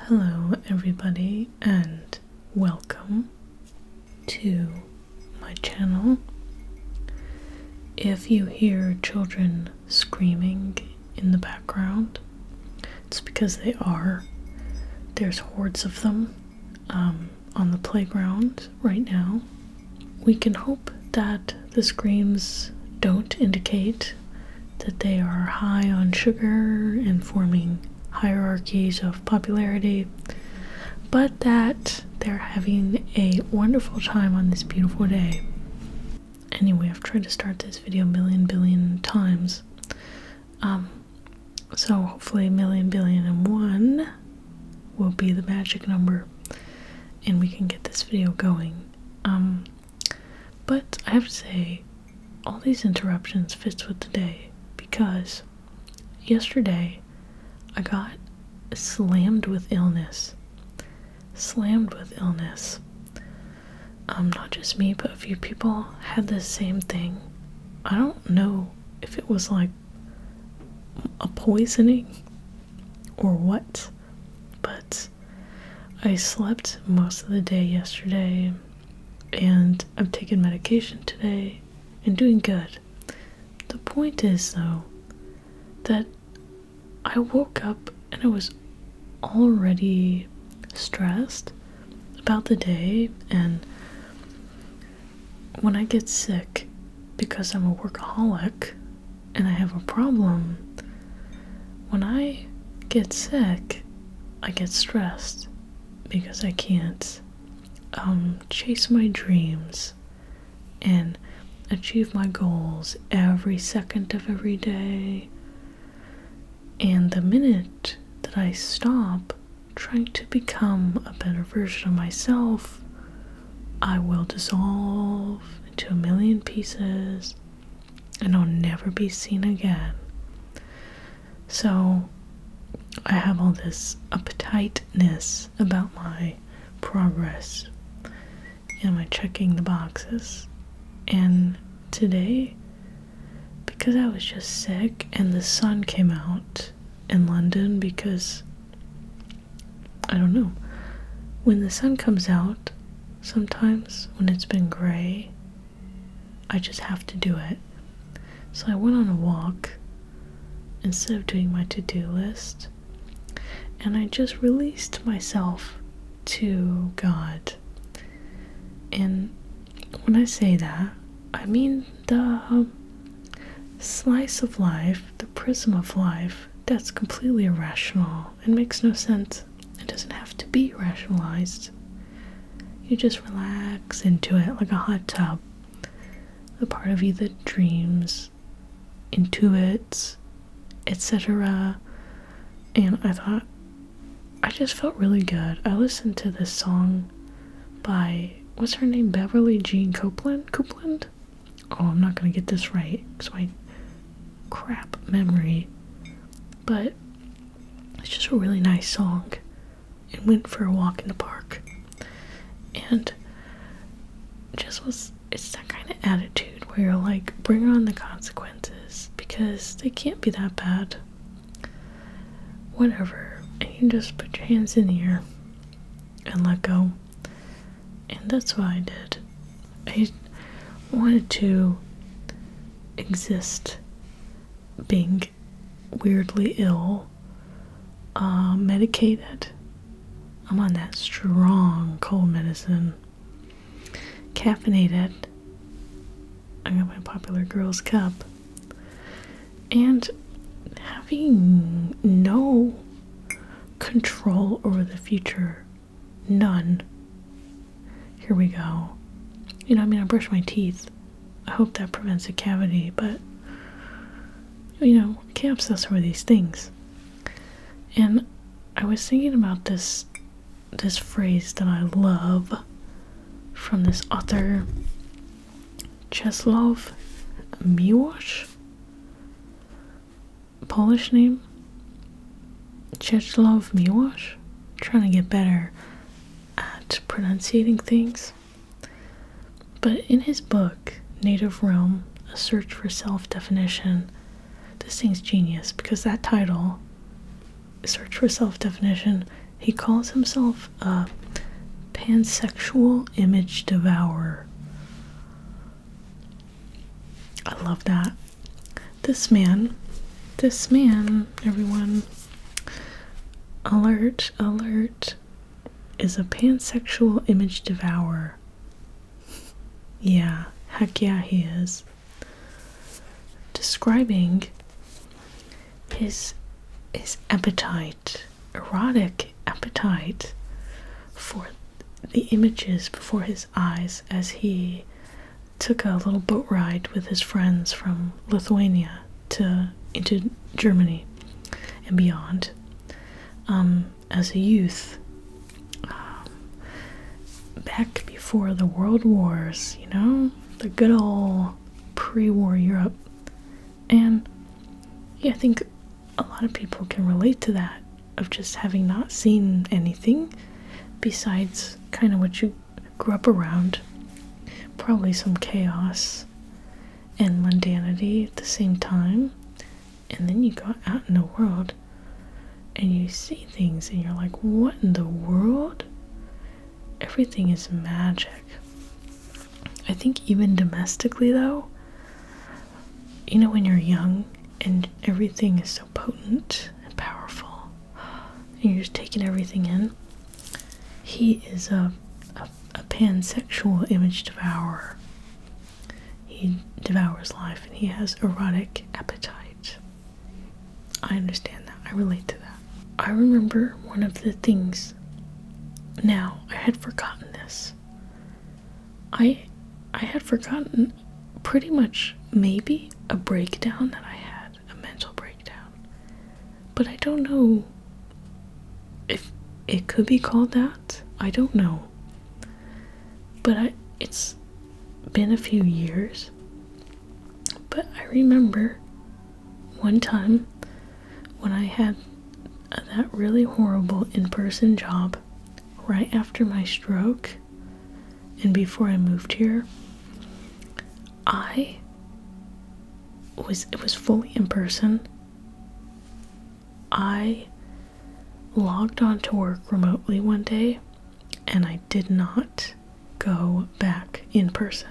Hello everybody and welcome to my channel. If you hear children screaming in the background, it's because they are. There's hordes of them on the playground right now. We can hope that the screams don't indicate that they are high on sugar and forming hierarchies of popularity, but that they're having a wonderful time on this beautiful day. Anyway, I've tried to start this video a billion times. So hopefully $1,000,000,001 will be the magic number and we can get this video going. But I have to say, all these interruptions fits with the day because yesterday I got slammed with illness. Not just me, but a few people had the same thing. I don't know if it was like a poisoning or what, but I slept most of the day yesterday and I've taken medication today and doing good. The point is though that I woke up and I was already stressed about the day, and when I get sick because I'm a workaholic and I have a problem, when I get sick I get stressed because I can't chase my dreams and achieve my goals every second of every day. And the minute that I stop trying to become a better version of myself, I will dissolve into a million pieces and I'll never be seen again. So I have all this uptightness about my progress and my checking the boxes. And today, because I was just sick and the sun came out in London, because I don't know, when the sun comes out, sometimes when it's been gray, I just have to do it. So I went on a walk instead of doing my to-do list, and I just released myself to God. And when I say that, I mean the slice of life, the prism of life, that's completely irrational. It makes no sense. It doesn't have to be rationalized. You just relax into it like a hot tub. The part of you that dreams, intuits, etc. And I just felt really good. I listened to this song by, what's her name, Beverly Jean Copeland? Oh, I'm not gonna get this right because my crap memory, but it's just a really nice song. And went for a walk in the park, and it's that kind of attitude where you're like, bring on the consequences because they can't be that bad, whatever, and you just put your hands in the air and let go. And that's what I did. I wanted to exist being weirdly ill, medicated. I'm on that strong cold medicine, caffeinated. I got my Popular Girls cup, and having no control over the future. None. Here we go. I brush my teeth. I hope that prevents a cavity, but can't obsess over these things. And I was thinking about this phrase that I love from this author, Czesław, Miłosz, Polish name, Czesław Miłosz. Trying to get better at pronunciating things. But in his book, Native Realm, A Search for Self-Definition, this thing's genius because that title, Search for Self-Definition, He calls himself a Pansexual Image Devourer. I love that. This man, everyone, alert, is a pansexual image devourer. Yeah, heck yeah, he is. Describing his appetite, erotic appetite for the images before his eyes as he took a little boat ride with his friends from Lithuania into Germany and beyond. As a youth, back before the world wars, the good old pre-war Europe. And yeah, I think a lot of people can relate to that, of just having not seen anything besides kind of what you grew up around. Probably some chaos and mundanity at the same time. And then you go out in the world and you see things and you're like, what in the world? Everything is magic. I think even domestically though, when you're young and everything is so potent and powerful and you're just taking everything in, he is a pansexual image devourer. He devours life and he has erotic appetite. I understand that. I relate to that. I remember one of the things. Now, I had forgotten this. I had forgotten pretty much maybe a breakdown that I had, a mental breakdown. But I don't know if it could be called that. I don't know. But it's been a few years. But I remember one time when I had that really horrible in-person job right after my stroke and before I moved here. It was fully in person. I logged on to work remotely one day and I did not go back in person.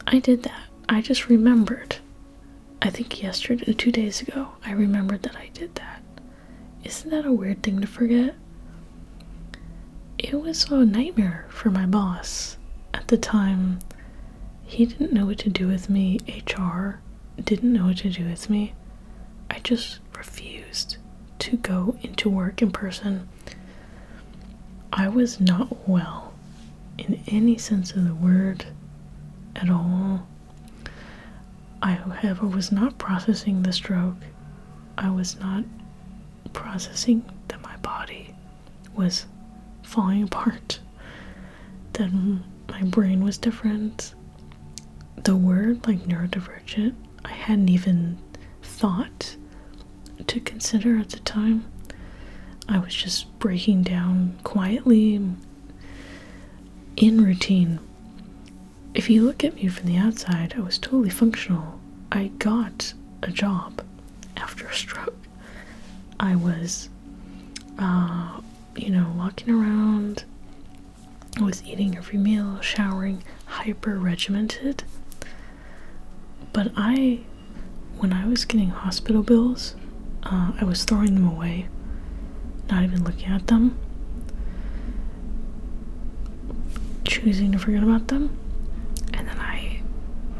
I did that. I just remembered. I think yesterday, 2 days ago, I remembered that I did that. Isn't that a weird thing to forget? It was a nightmare for my boss. At the time, he didn't know what to do with me. HR didn't know what to do with me. I just refused to go into work in person. I was not well in any sense of the word at all. I was not processing the stroke. I was not processing that my body was falling apart, that my brain was different. The word like neurodivergent, I hadn't even thought to consider at the time. I was just breaking down quietly in routine. If you look at me from the outside, I was totally functional. I got a job after a stroke. I was, walking around. I was eating every meal, showering, hyper regimented. But when I was getting hospital bills, I was throwing them away, not even looking at them, choosing to forget about them. And then I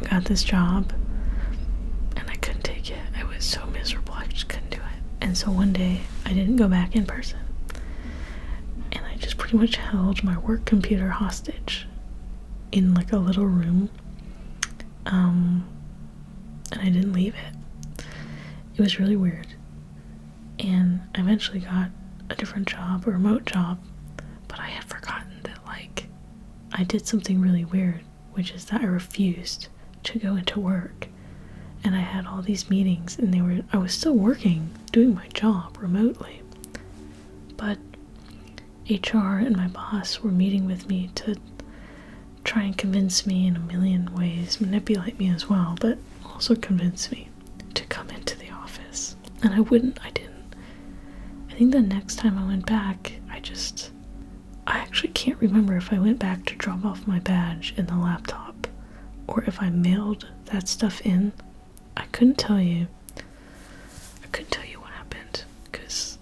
got this job and I couldn't take it. I was so miserable, I just couldn't do it. And so one day I didn't go back in person and I just pretty much held my work computer hostage in like a little room, and I didn't leave it. It was really weird. And I eventually got a different job, a remote job, but I had forgotten that I did something really weird, which is that I refused to go into work. And I had all these meetings and I was still working, doing my job remotely. But HR and my boss were meeting with me to try and convince me in a million ways, manipulate me as well, but also convince me to come into the office. And I didn't. And think the next time I went back, I actually can't remember if I went back to drop off my badge and the laptop, or if I mailed that stuff in. I couldn't tell you what happened, because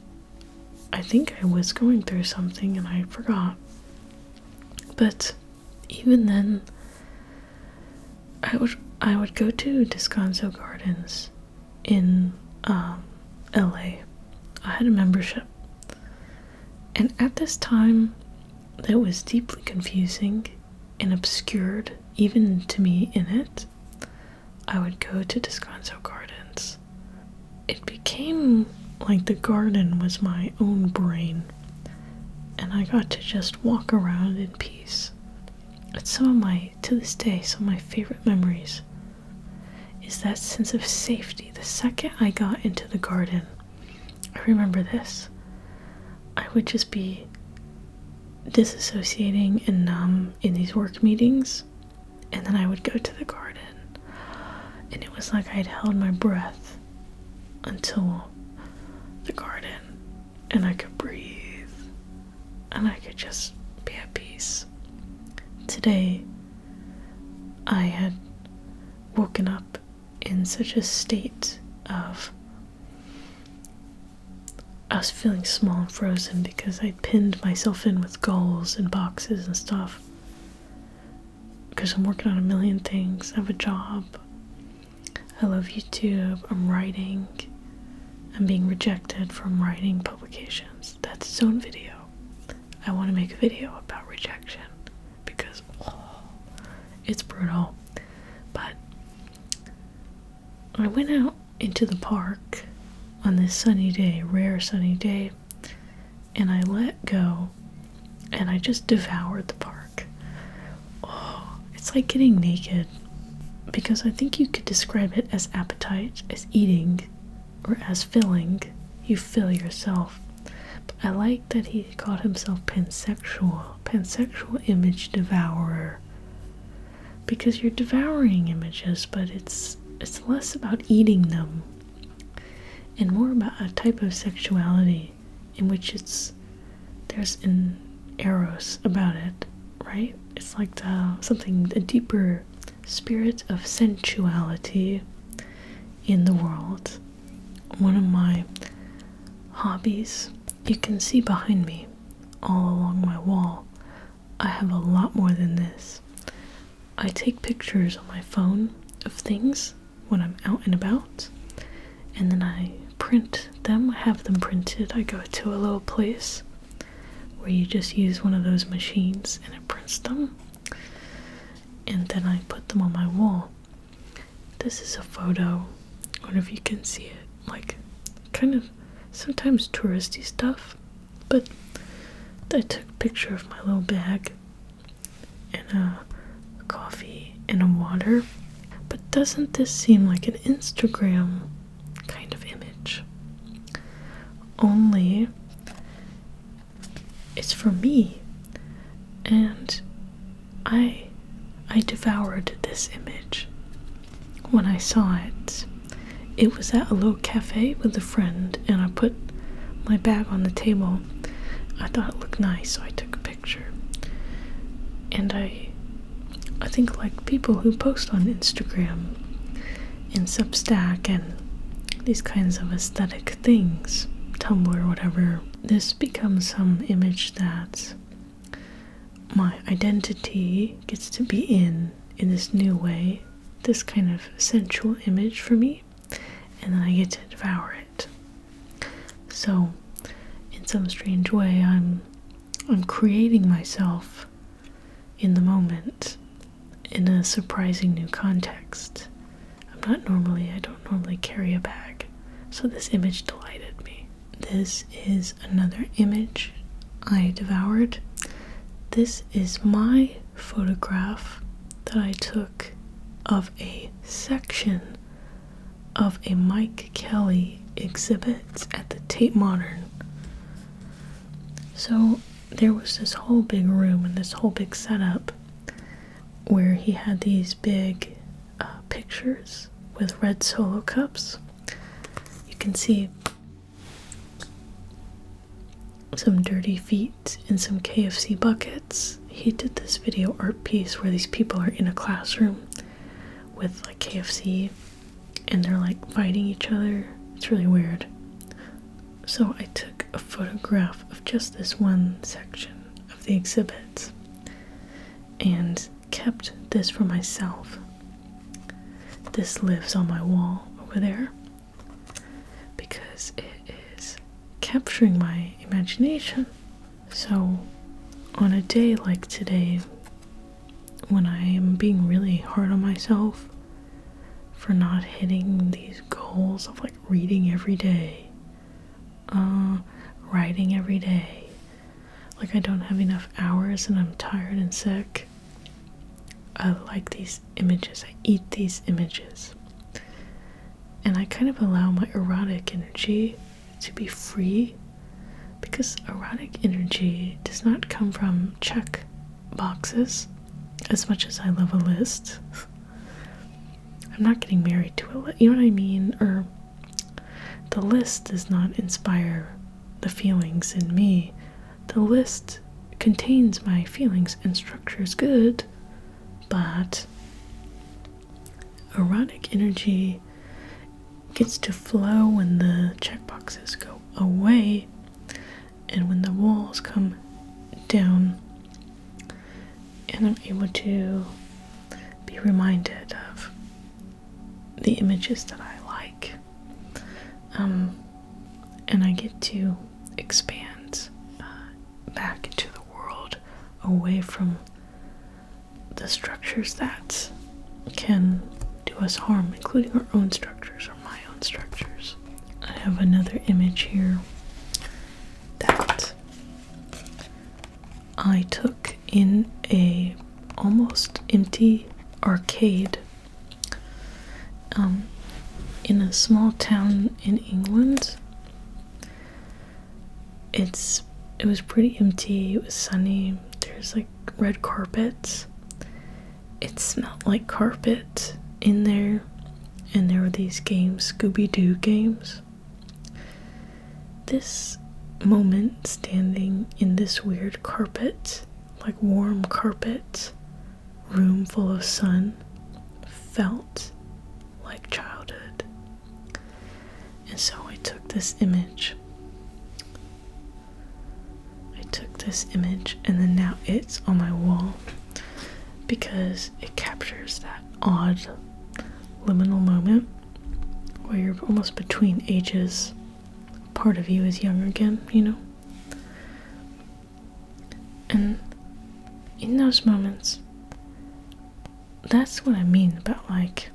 I think I was going through something and I forgot. But even then, I would go to Descanso Gardens in LA. I had a membership, and at this time that was deeply confusing and obscured even to me in it, I would go to Descanso Gardens. It became like the garden was my own brain, and I got to just walk around in peace. It's to this day, some of my favorite memories is that sense of safety. The second I got into the garden, I remember this, I would just be disassociating and numb in these work meetings, and then I would go to the garden, and it was like I'd held my breath until the garden, and I could breathe, and I could just be at peace. Today, I had woken up in such a state of, I was feeling small and frozen because I pinned myself in with goals and boxes and stuff. Because I'm working on a million things. I have a job. I love YouTube. I'm writing. I'm being rejected from writing publications. That's its own video. I want to make a video about rejection because it's brutal. But I went out into the park on this sunny day, rare sunny day, and I let go, and I just devoured the park. It's like getting naked, because I think you could describe it as appetite, as eating, or as filling. You fill yourself. But I like that he called himself Pansexual Image Devourer, because you're devouring images, but it's less about eating them and more about a type of sexuality in which there's an eros about it, right? It's like a deeper spirit of sensuality in the world. One of my hobbies, you can see behind me, all along my wall, I have a lot more than this. I take pictures on my phone of things when I'm out and about, and then I print them, have them printed. I go to a little place where you just use one of those machines and it prints them, and then I put them on my wall. This is a photo, I wonder if you can see it, like kind of sometimes touristy stuff, but I took a picture of my little bag and a coffee and a water. But doesn't this seem like an Instagram kind of image? Only it's for me, and I devoured this image. When I saw it, it was at a little cafe with a friend, and I put my bag on the table. I thought it looked nice, so I took a picture. And I think like people who post on Instagram and Substack and these kinds of aesthetic things, Tumblr, whatever, this becomes some image that my identity gets to be in this new way, this kind of sensual image for me, and then I get to devour it. So in some strange way, I'm creating myself in the moment in a surprising new context. I don't normally carry a bag, so this image delighted me. This is another image I devoured. This is my photograph that I took of a section of a Mike Kelly exhibit at the Tate Modern. So there was this whole big room and this whole big setup where he had these big pictures with red Solo cups. You can see some dirty feet and some KFC buckets. He did this video art piece where these people are in a classroom with like KFC and they're like fighting each other. It's really weird. So I took a photograph of just this one section of the exhibit and kept this for myself. This lives on my wall over there because it is capturing my imagination. So on a day like today, when I am being really hard on myself for not hitting these goals of like reading every day, writing every day, like I don't have enough hours and I'm tired and sick, I like these images. I eat these images. And I kind of allow my erotic energy to be free, because erotic energy does not come from check boxes. As much as I love a list, I'm not getting married to a list, you know what I mean? Or the list does not inspire the feelings in me. The list contains my feelings and structure is good, but erotic energy gets to flow when the checkboxes go away and when the walls come down, and I'm able to be reminded of the images that I like, and I get to expand back into the world away from the structures that can do us harm, including our own structures or my own structures. I have another image here that I took in a almost empty arcade in a small town in England. It was pretty empty, it was sunny, there's like red carpets. It smelled like carpet in there, and there were these games, Scooby-Doo games. This moment standing in this weird carpet, like warm carpet, room full of sun, felt like childhood. And so I took this image. And then now it's on my wall because it captures that odd liminal moment where you're almost between ages. Part of you is young again, you know? And in those moments, that's what I mean about like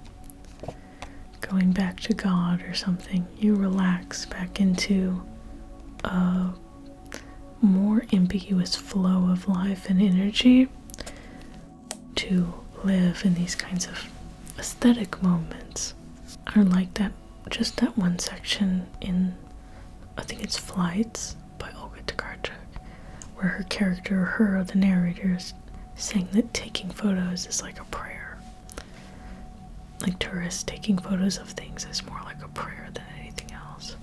going back to God or something. You relax back into a more ambiguous flow of life and energy to live in these kinds of aesthetic moments. I like that, just that one section in, I think it's Flights by Olga Tokarczuk, where her character, the narrator, is saying that taking photos is like a prayer. Like tourists taking photos of things is more like a prayer than anything else.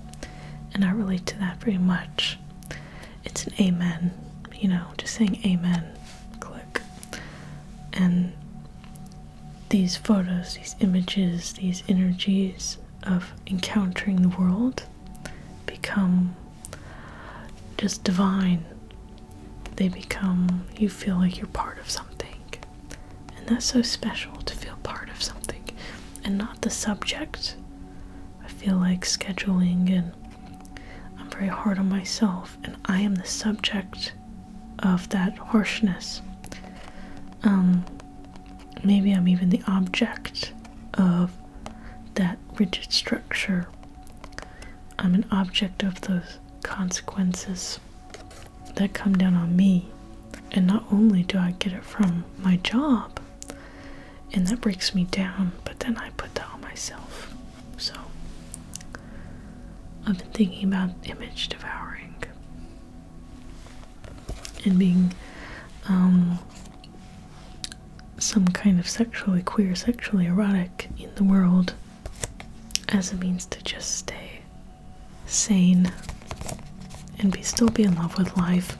And I relate to that very much. It's an amen, you know, just saying amen, click. And these photos, these images, these energies of encountering the world become just divine. They become, you feel like you're part of something. And that's so special, to feel part of something and not the subject. I feel like scheduling, and I'm very hard on myself, and I am the subject of that harshness. Maybe I'm even the object of that rigid structure. I'm an object of those consequences that come down on me. And not only do I get it from my job, and that breaks me down, but then I put that on myself. So I've been thinking about image devouring and being some kind of sexually queer, sexually erotic in the world as a means to just stay sane and still be in love with life.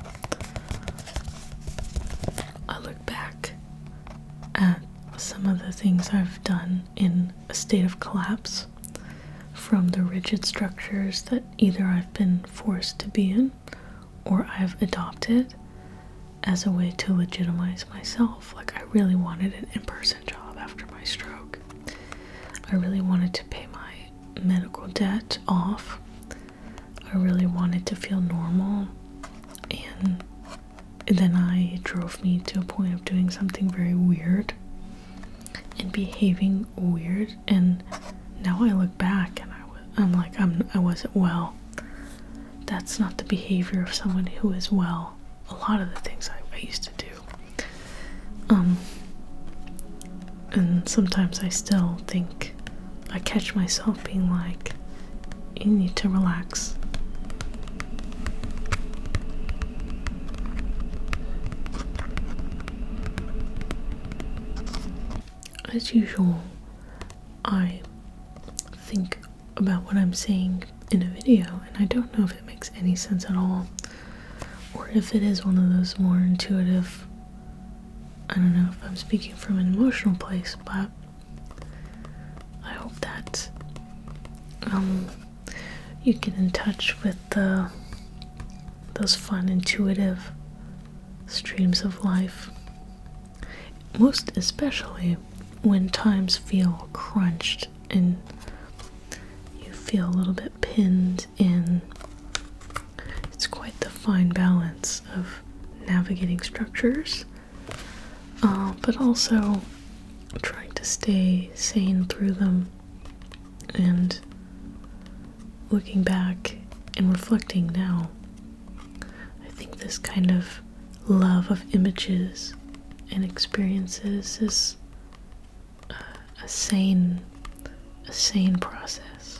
I look back at some of the things I've done in a state of collapse from the rigid structures that either I've been forced to be in or I've adopted as a way to legitimize myself. Like, I really wanted an in-person job after my stroke. I really wanted to pay my medical debt off. I really wanted to feel normal, and then I drove me to a point of doing something very weird and behaving weird, and now I look back and I'm like, I wasn't well. That's not the behavior of someone who is well. A lot of the things I used to do. And sometimes I still think, I catch myself being like, you need to relax. As usual, I think about what I'm saying in a video, and I don't know if it makes any sense at all, or if it is one of those more intuitive, I don't know if I'm speaking from an emotional place, but I hope that you get in touch with those fun, intuitive streams of life, most especially when times feel crunched and you feel a little bit pinned in. It's quite the fine balance of navigating structures, but also trying to stay sane through them, and looking back and reflecting now, I think this kind of love of images and experiences is a sane process.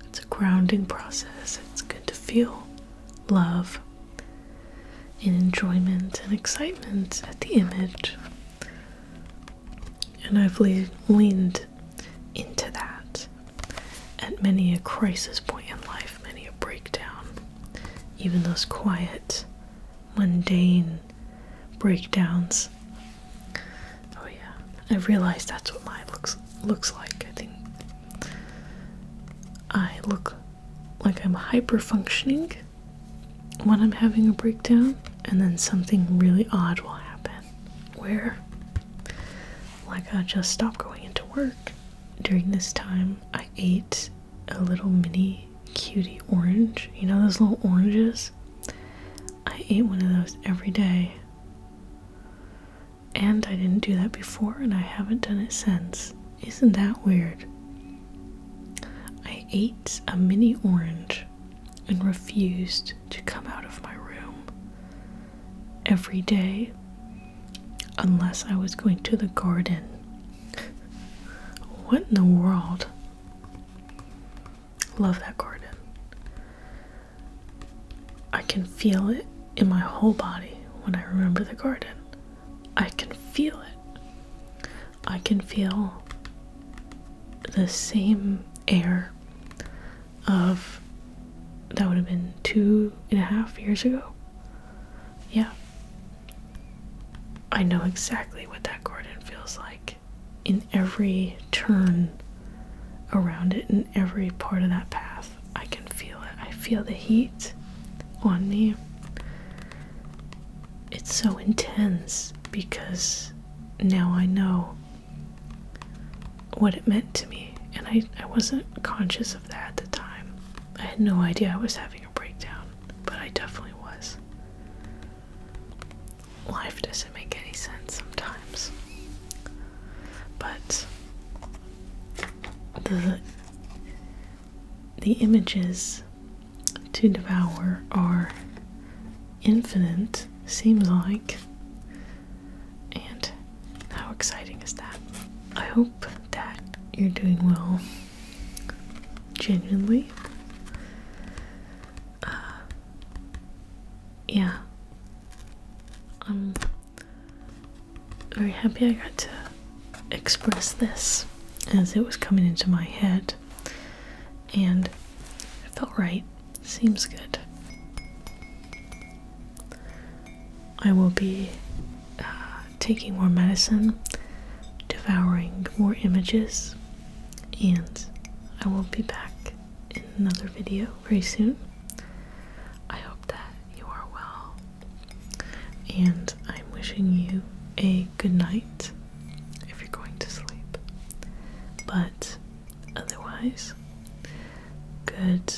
It's a grounding process. It's good to feel love and enjoyment and excitement at the image. And I've leaned into that at many a crisis point in life, many a breakdown, even those quiet, mundane breakdowns. Oh yeah, I realized that's what mine looks like. I think I look like I'm hyper-functioning when I'm having a breakdown, and then something really odd will happen where, like, I'll just stop going into work. During this time, I ate a little mini cutie orange. You know those little oranges? I ate one of those every day. And I didn't do that before, and I haven't done it since. Isn't that weird? I ate a mini orange and refused to come out of my room every day unless I was going to the garden. What in the world? Love that garden. I can feel it in my whole body when I remember the garden. I can feel it. I can feel the same air of, that would have been 2.5 years ago. Yeah. I know exactly what that garden feels like in every turn around it, in every part of that path. I can feel it. I feel the heat on me. It's so intense because now I know what it meant to me, and I wasn't conscious of that at the time. I had no idea I was having a breakdown, but I definitely was. Life doesn't make any sense sometimes, but the images to devour are infinite, seems like, and how exciting is that? I hope that you're doing well, genuinely. Yeah, I'm very happy I got to express this as it was coming into my head, and it felt right. Seems good. I will be taking more medicine, devouring more images, and I will be back in another video very soon. I hope that you are well, and I'm wishing you a good night if you're going to sleep. But otherwise, good